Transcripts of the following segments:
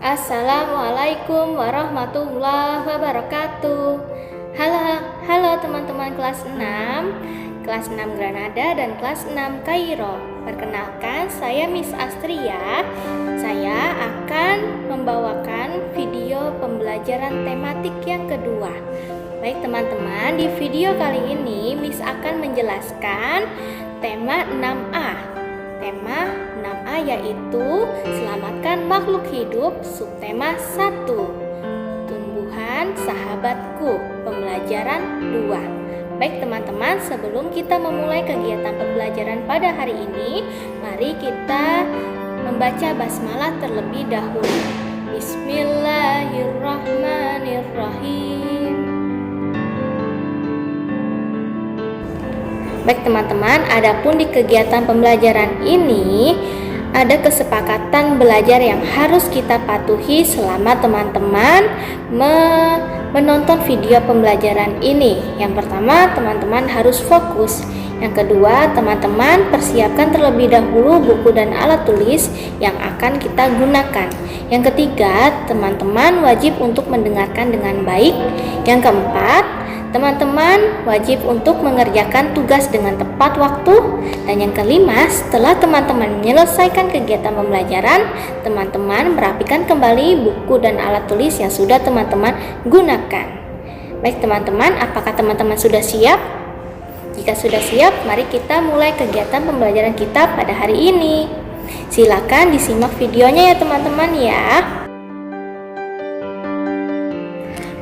Assalamualaikum warahmatullahi wabarakatuh. Halo teman-teman kelas 6 Granada dan kelas 6 Kairo. Perkenalkan, saya Miss Astria. Saya akan membawakan video pembelajaran tematik yang kedua. Baik teman-teman, di video kali ini Miss akan menjelaskan tema 6A. Tema 6A yaitu selamatkan makhluk hidup, subtema 1, tumbuhan sahabatku, pembelajaran 2. Baik teman-teman, sebelum kita memulai kegiatan pembelajaran pada hari ini, mari kita membaca basmalah terlebih dahulu. Bismillahirrahmanirrahim. Baik teman-teman, adapun di kegiatan pembelajaran ini ada kesepakatan belajar yang harus kita patuhi selama teman-teman menonton video pembelajaran ini. Yang pertama, teman-teman harus fokus. Yang kedua, teman-teman persiapkan terlebih dahulu buku dan alat tulis yang akan kita gunakan. Yang ketiga, teman-teman wajib untuk mendengarkan dengan baik. Yang keempat, teman-teman wajib untuk mengerjakan tugas dengan tepat waktu. Dan yang kelima, setelah teman-teman menyelesaikan kegiatan pembelajaran, teman-teman merapikan kembali buku dan alat tulis yang sudah teman-teman gunakan. Baik teman-teman, apakah teman-teman sudah siap? Jika sudah siap, mari kita mulai kegiatan pembelajaran kita pada hari ini. Silakan disimak videonya ya teman-teman ya.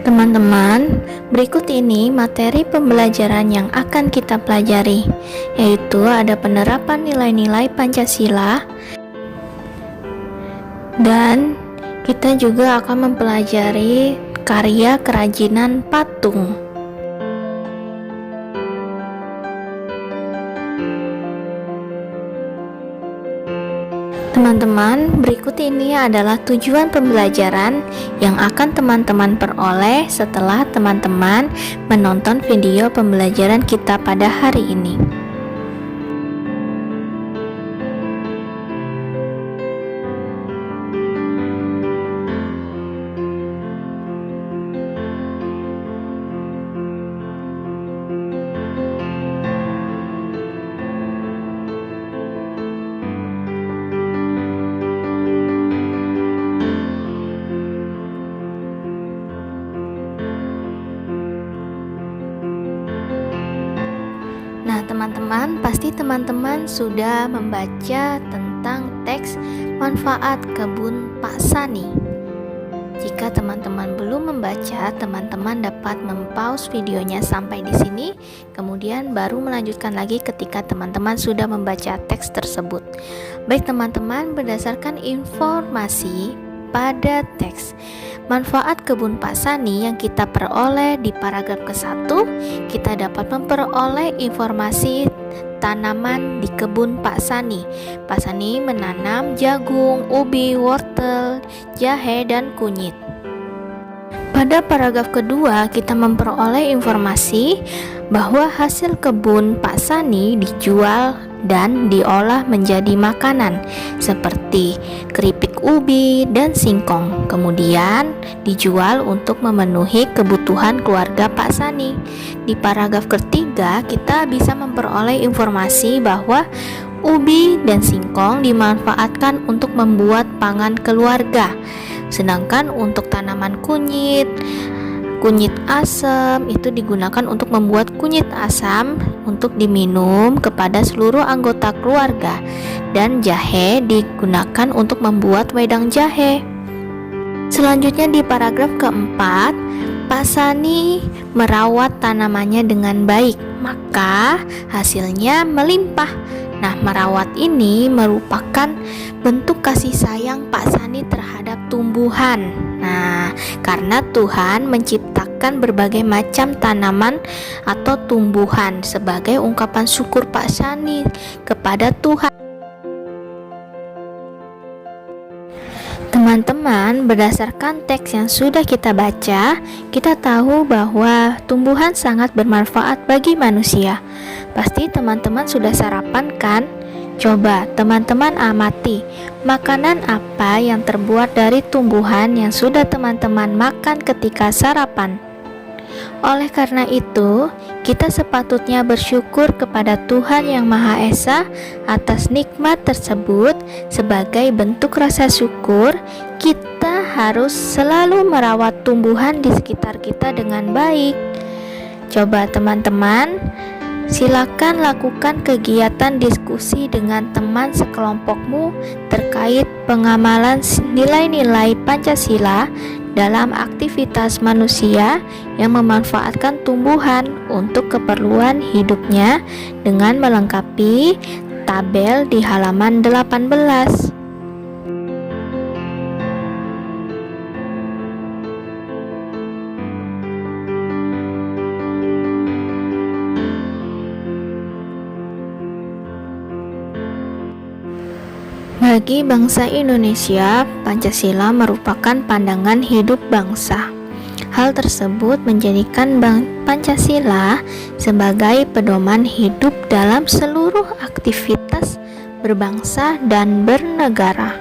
Teman-teman, berikut ini materi pembelajaran yang akan kita pelajari, yaitu ada penerapan nilai-nilai Pancasila, dan kita juga akan mempelajari karya kerajinan patung. Teman-teman, berikut ini adalah tujuan pembelajaran yang akan teman-teman peroleh setelah teman-teman menonton video pembelajaran kita pada hari ini. Teman-teman, pasti teman-teman sudah membaca tentang teks manfaat kebun Pak Sani. Jika teman-teman belum membaca, teman-teman dapat mempause videonya sampai di sini, kemudian baru melanjutkan lagi ketika teman-teman sudah membaca teks tersebut. Baik teman-teman, berdasarkan informasi pada teks manfaat kebun Pak Sani yang kita peroleh di paragraf ke-1, kita dapat memperoleh informasi tanaman di kebun Pak Sani. Pak Sani menanam jagung, ubi, wortel, jahe, dan kunyit. Pada paragraf kedua, kita memperoleh informasi bahwa hasil kebun Pak Sani dijual dan diolah menjadi makanan seperti keripik ubi dan singkong, kemudian dijual untuk memenuhi kebutuhan keluarga Pak Sani. Di paragraf ketiga, kita bisa memperoleh informasi bahwa ubi dan singkong dimanfaatkan untuk membuat pangan keluarga, sedangkan untuk tanaman kunyit asam itu digunakan untuk membuat kunyit asam untuk diminum kepada seluruh anggota keluarga, dan jahe digunakan untuk membuat wedang jahe. Selanjutnya di paragraf keempat, Pak Sani merawat tanamannya dengan baik, maka hasilnya melimpah. Nah, merawat ini merupakan bentuk kasih sayang Pak Sani terhadap tumbuhan. Nah, karena Tuhan menciptakan berbagai macam tanaman atau tumbuhan sebagai ungkapan syukur Pak Sani kepada Tuhan. Teman-teman, berdasarkan teks yang sudah kita baca, kita tahu bahwa tumbuhan sangat bermanfaat bagi manusia. Pasti teman-teman sudah sarapan kan? Coba teman-teman amati, makanan apa yang terbuat dari tumbuhan yang sudah teman-teman makan ketika sarapan. Oleh karena itu, kita sepatutnya bersyukur kepada Tuhan Yang Maha Esa atas nikmat tersebut. Sebagai bentuk rasa syukur, kita harus selalu merawat tumbuhan di sekitar kita dengan baik. Coba teman-teman, silakan lakukan kegiatan diskusi dengan teman sekelompokmu terkait pengamalan nilai-nilai Pancasila dalam aktivitas manusia yang memanfaatkan tumbuhan untuk keperluan hidupnya dengan melengkapi tabel di halaman 18. Bagi bangsa Indonesia, Pancasila merupakan pandangan hidup bangsa. Hal tersebut menjadikan Pancasila sebagai pedoman hidup dalam seluruh aktivitas berbangsa dan bernegara.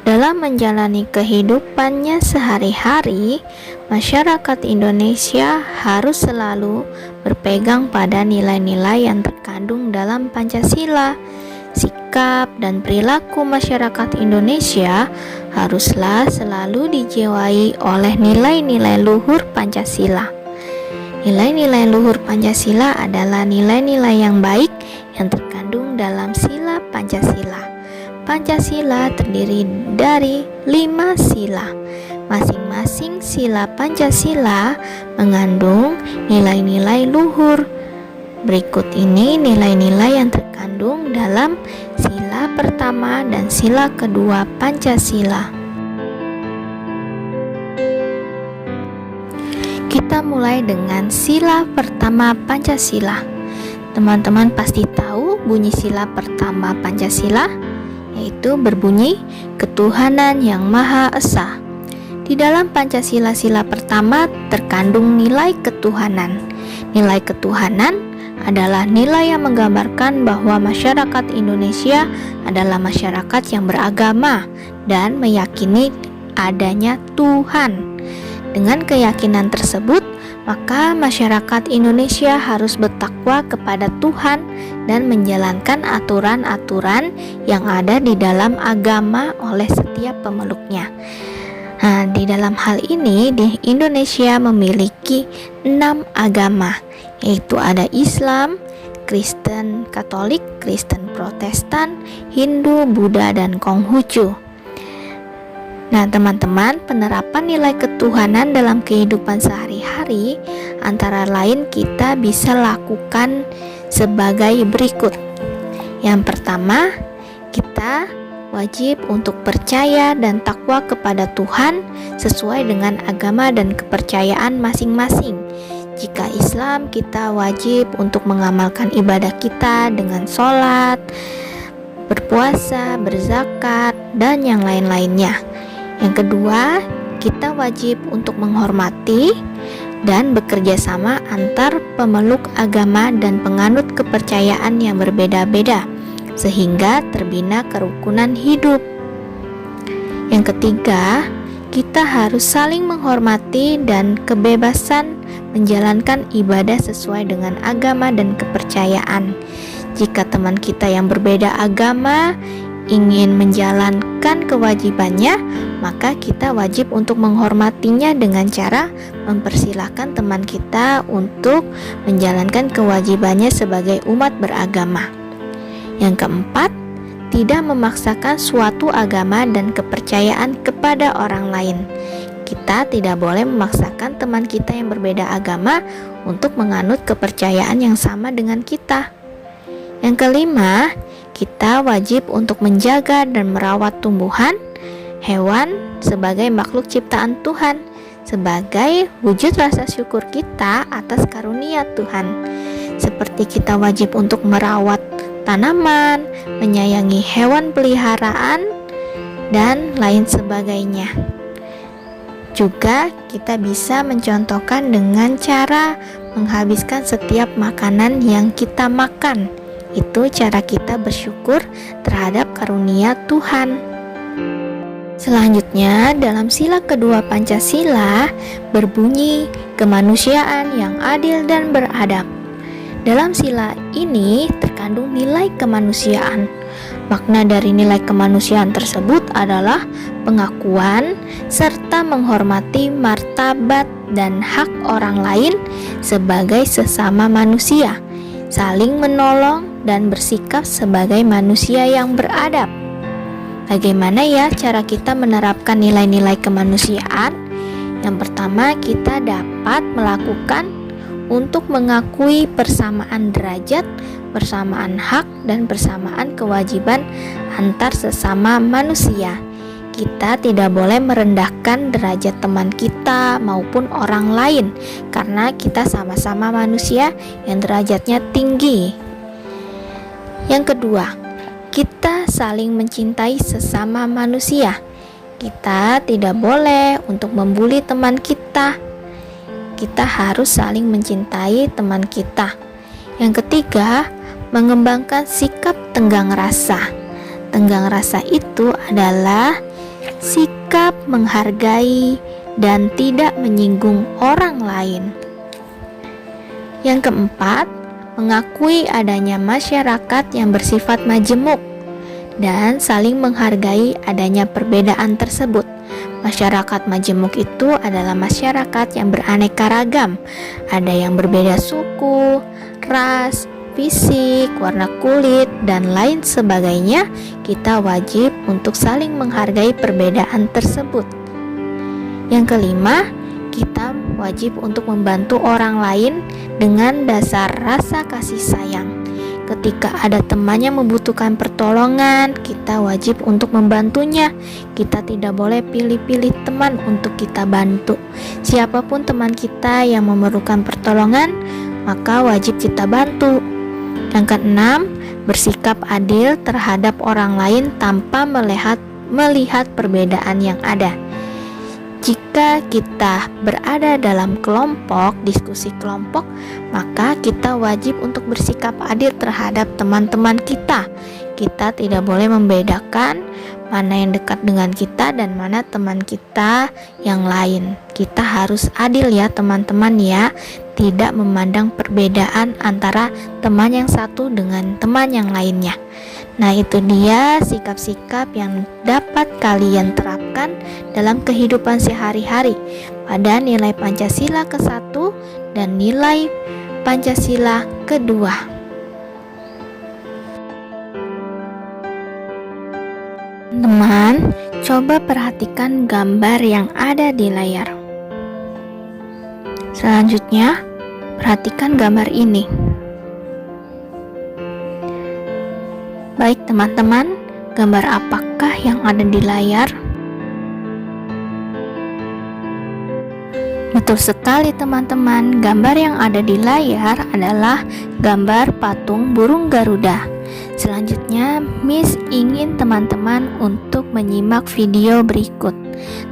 Dalam menjalani kehidupannya sehari-hari, masyarakat Indonesia harus selalu berpegang pada nilai-nilai yang terkandung dalam Pancasila. Sikap dan perilaku masyarakat Indonesia haruslah selalu dijiwai oleh nilai-nilai luhur Pancasila. Nilai-nilai luhur Pancasila adalah nilai-nilai yang baik yang terkandung dalam sila Pancasila. Pancasila terdiri dari 5 sila. Masing-masing sila Pancasila mengandung nilai-nilai luhur. Berikut ini nilai-nilai yang terkandung dalam sila pertama dan sila kedua Pancasila. Kita mulai dengan sila pertama Pancasila. Teman-teman pasti tahu bunyi sila pertama Pancasila, yaitu berbunyi ketuhanan yang Maha Esa. Di dalam Pancasila sila pertama terkandung nilai ketuhanan. Nilai ketuhanan adalah nilai yang menggambarkan bahwa masyarakat Indonesia adalah masyarakat yang beragama dan meyakini adanya Tuhan. Dengan keyakinan tersebut, maka masyarakat Indonesia harus bertakwa kepada Tuhan dan menjalankan aturan-aturan yang ada di dalam agama oleh setiap pemeluknya. Nah, di dalam hal ini di Indonesia memiliki 6 agama, yaitu ada Islam, Kristen Katolik, Kristen Protestan, Hindu, Buddha, dan Konghucu. Nah, teman-teman, penerapan nilai ketuhanan dalam kehidupan sehari-hari antara lain kita bisa lakukan sebagai berikut. Yang pertama, kita wajib untuk percaya dan takwa kepada Tuhan sesuai dengan agama dan kepercayaan masing-masing. Jika Islam, kita wajib untuk mengamalkan ibadah kita dengan sholat, berpuasa, berzakat, dan yang lain-lainnya. Yang kedua, kita wajib untuk menghormati dan bekerja sama antar pemeluk agama dan penganut kepercayaan yang berbeda-beda, sehingga terbina kerukunan hidup. Yang ketiga, kita harus saling menghormati dan kebebasan menjalankan ibadah sesuai dengan agama dan kepercayaan. Jika teman kita yang berbeda agama ingin menjalankan kewajibannya, maka kita wajib untuk menghormatinya dengan cara mempersilahkan teman kita untuk menjalankan kewajibannya sebagai umat beragama. Yang keempat, tidak memaksakan suatu agama dan kepercayaan kepada orang lain. Kita tidak boleh memaksakan teman kita yang berbeda agama untuk menganut kepercayaan yang sama dengan kita. Yang kelima, kita wajib untuk menjaga dan merawat tumbuhan, hewan sebagai makhluk ciptaan Tuhan, sebagai wujud rasa syukur kita atas karunia Tuhan. Seperti kita wajib untuk merawat tanaman, menyayangi hewan peliharaan, dan lain sebagainya. Juga kita bisa mencontohkan dengan cara menghabiskan setiap makanan yang kita makan, Itu cara kita bersyukur terhadap karunia Tuhan. Selanjutnya, dalam sila kedua Pancasila berbunyi kemanusiaan yang adil dan beradab. Dalam sila ini terkandung nilai kemanusiaan. Makna dari nilai kemanusiaan tersebut adalah pengakuan serta menghormati martabat dan hak orang lain sebagai sesama manusia, saling menolong dan bersikap sebagai manusia yang beradab. Bagaimana ya cara kita menerapkan nilai-nilai kemanusiaan? Yang pertama, kita dapat melakukan untuk mengakui persamaan derajat, persamaan hak, dan persamaan kewajiban antar sesama manusia. Kita tidak boleh merendahkan derajat teman kita maupun orang lain, karena kita sama-sama manusia yang derajatnya tinggi. Yang kedua, kita saling mencintai sesama manusia. Kita tidak boleh untuk membuli teman kita. Kita harus saling mencintai teman kita. Yang ketiga, mengembangkan sikap tenggang rasa. Tenggang rasa itu adalah sikap menghargai dan tidak menyinggung orang lain. Yang keempat, mengakui adanya masyarakat yang bersifat majemuk dan saling menghargai adanya perbedaan tersebut. Masyarakat majemuk itu adalah masyarakat yang beraneka ragam. Ada yang berbeda suku, ras, fisik, warna kulit, dan lain sebagainya. Kita wajib untuk saling menghargai perbedaan tersebut. Yang kelima, kita wajib untuk membantu orang lain dengan dasar rasa kasih sayang. Ketika ada temannya membutuhkan pertolongan, kita wajib untuk membantunya. Kita tidak boleh pilih-pilih teman untuk kita bantu. Siapapun teman kita yang memerlukan pertolongan, maka wajib kita bantu. Yang keenam, bersikap adil terhadap orang lain tanpa melihat perbedaan yang ada. Jika kita berada dalam kelompok, diskusi kelompok, maka kita wajib untuk bersikap adil terhadap teman-teman kita. Kita tidak boleh membedakan mana yang dekat dengan kita dan mana teman kita yang lain. Kita harus adil ya teman-teman ya, tidak memandang perbedaan antara teman yang satu dengan teman yang lainnya. Nah, itu dia sikap-sikap yang dapat kalian terapkan dalam kehidupan sehari-hari pada nilai Pancasila ke-1 dan nilai Pancasila kedua. Teman, coba perhatikan gambar yang ada di layar. Selanjutnya, perhatikan gambar ini. Baik teman-teman, gambar apakah yang ada di layar? Betul sekali teman-teman, gambar yang ada di layar adalah gambar patung burung Garuda. Selanjutnya, Miss ingin teman-teman untuk menyimak video berikut.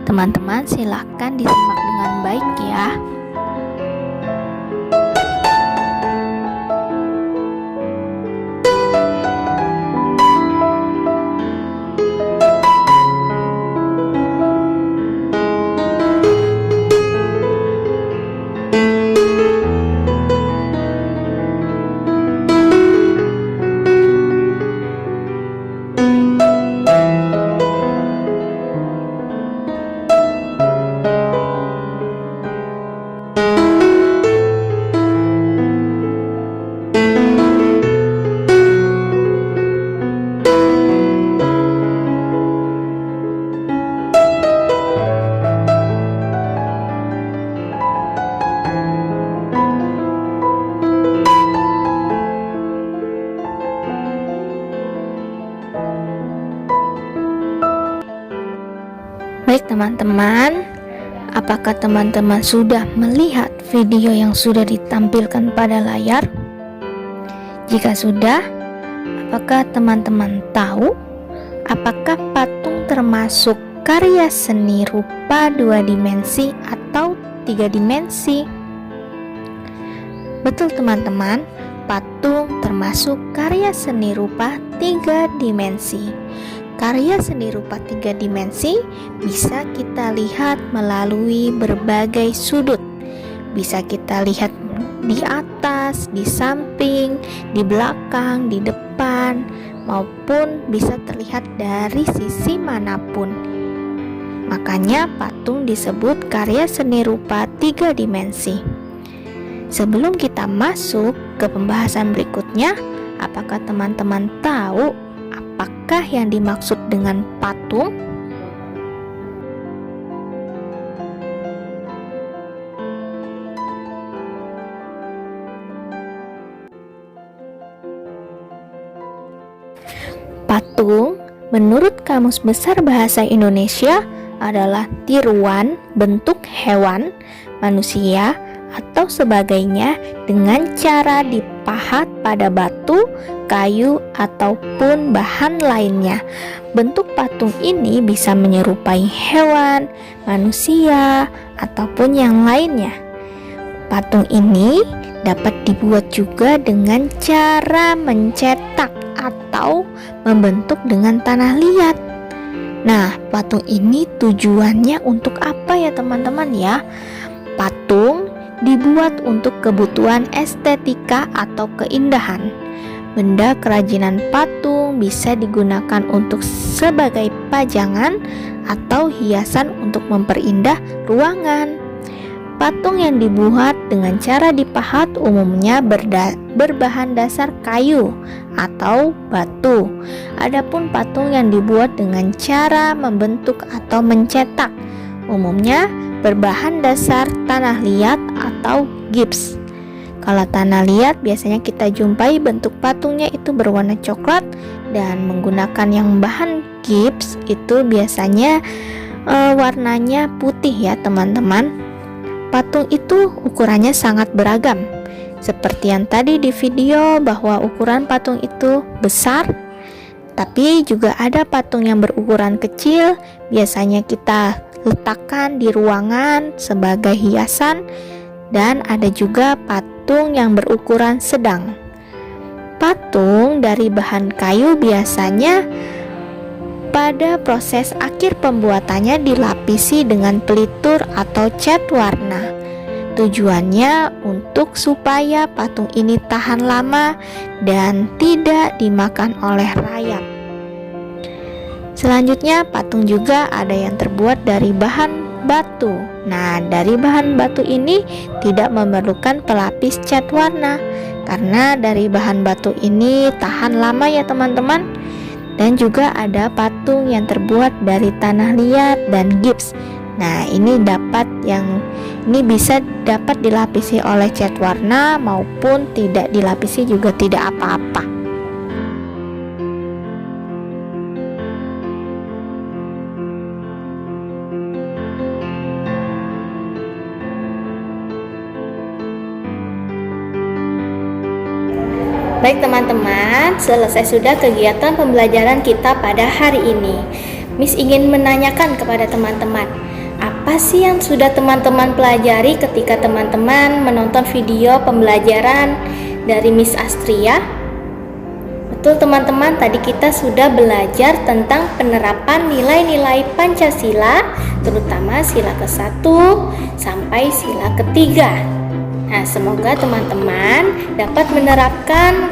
Teman-teman silakan disimak dengan baik ya. Baik teman-teman, apakah teman-teman sudah melihat video yang sudah ditampilkan pada layar? Jika sudah, apakah teman-teman tahu apakah patung termasuk karya seni rupa 2 dimensi atau 3 dimensi? Betul teman-teman, patung termasuk karya seni rupa 3 dimensi. Karya seni rupa 3 dimensi bisa kita lihat melalui berbagai sudut. Bisa kita lihat di atas, di samping, di belakang, di depan, maupun bisa terlihat dari sisi manapun. Makanya patung disebut karya seni rupa 3 dimensi. Sebelum kita masuk ke pembahasan berikutnya, apakah teman-teman tahu apakah yang dimaksud dengan patung? Patung, menurut Kamus Besar Bahasa Indonesia, adalah tiruan bentuk hewan, manusia, atau sebagainya dengan cara dipahat pada batu, kayu, ataupun bahan lainnya. Bentuk patung ini bisa menyerupai hewan, manusia, ataupun yang lainnya. Patung ini dapat dibuat juga dengan cara mencetak atau membentuk dengan tanah liat. Nah, patung ini tujuannya untuk apa ya teman-teman ya? Patung dibuat untuk kebutuhan estetika atau keindahan. Benda kerajinan patung bisa digunakan untuk sebagai pajangan atau hiasan untuk memperindah ruangan. Patung yang dibuat dengan cara dipahat umumnya berbahan dasar kayu atau batu. Adapun patung yang dibuat dengan cara membentuk atau mencetak umumnya berbahan dasar tanah liat atau gips. Kalau tanah liat biasanya kita jumpai bentuk patungnya itu berwarna coklat, dan menggunakan yang bahan gips itu biasanya warnanya putih ya teman-teman. Patung itu ukurannya sangat beragam. Seperti yang tadi di video bahwa ukuran patung itu besar, tapi juga ada patung yang berukuran kecil, biasanya kita letakkan di ruangan sebagai hiasan, dan ada juga patung yang berukuran sedang. Patung dari bahan kayu biasanya pada proses akhir pembuatannya dilapisi dengan pelitur atau cat warna. Tujuannya untuk supaya patung ini tahan lama dan tidak dimakan oleh rayap. Selanjutnya, patung juga ada yang terbuat dari bahan batu. Nah, dari bahan batu ini tidak memerlukan pelapis cat warna, karena dari bahan batu ini tahan lama ya teman-teman. Dan juga ada patung yang terbuat dari tanah liat dan gips. Nah, ini bisa dapat dilapisi oleh cat warna maupun tidak dilapisi juga tidak apa-apa. Baik teman-teman, selesai sudah kegiatan pembelajaran kita pada hari ini. Miss ingin menanyakan kepada teman-teman, apa sih yang sudah teman-teman pelajari ketika teman-teman menonton video pembelajaran dari Miss Astria? Betul teman-teman, tadi kita sudah belajar tentang penerapan nilai-nilai Pancasila, terutama sila ke-1 sampai sila ke-3. Nah, semoga teman-teman dapat menerapkan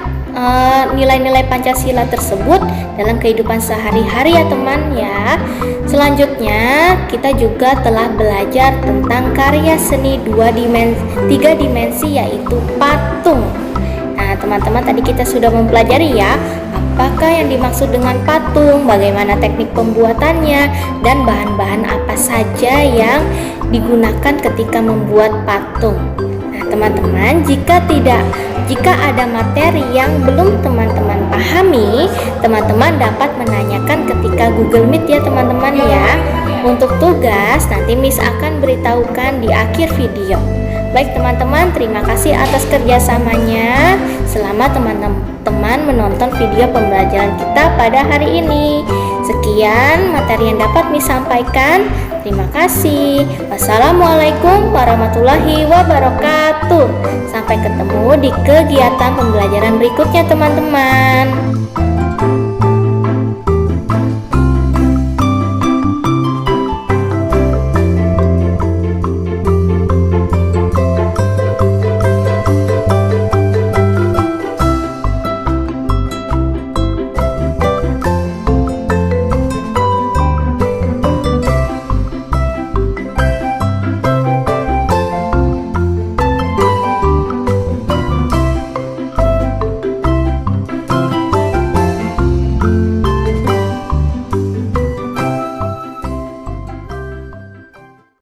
nilai-nilai Pancasila tersebut dalam kehidupan sehari-hari ya teman ya. Selanjutnya kita juga telah belajar tentang karya seni 3 dimensi yaitu patung. Nah teman-teman, tadi kita sudah mempelajari ya apakah yang dimaksud dengan patung, bagaimana teknik pembuatannya, dan bahan-bahan apa saja yang digunakan ketika membuat patung. Teman-teman, jika ada materi yang belum teman-teman pahami, teman-teman dapat menanyakan ketika Google Meet ya teman-teman ya. Untuk tugas nanti Miss akan beritahukan di akhir video. Baik teman-teman, terima kasih atas kerjasamanya. Selamat teman-teman menonton video pembelajaran kita pada hari ini. Sekian materi yang dapat Mi sampaikan. Terima kasih. Wassalamualaikum warahmatullahi wabarakatuh. Sampai ketemu di kegiatan pembelajaran berikutnya, teman-teman.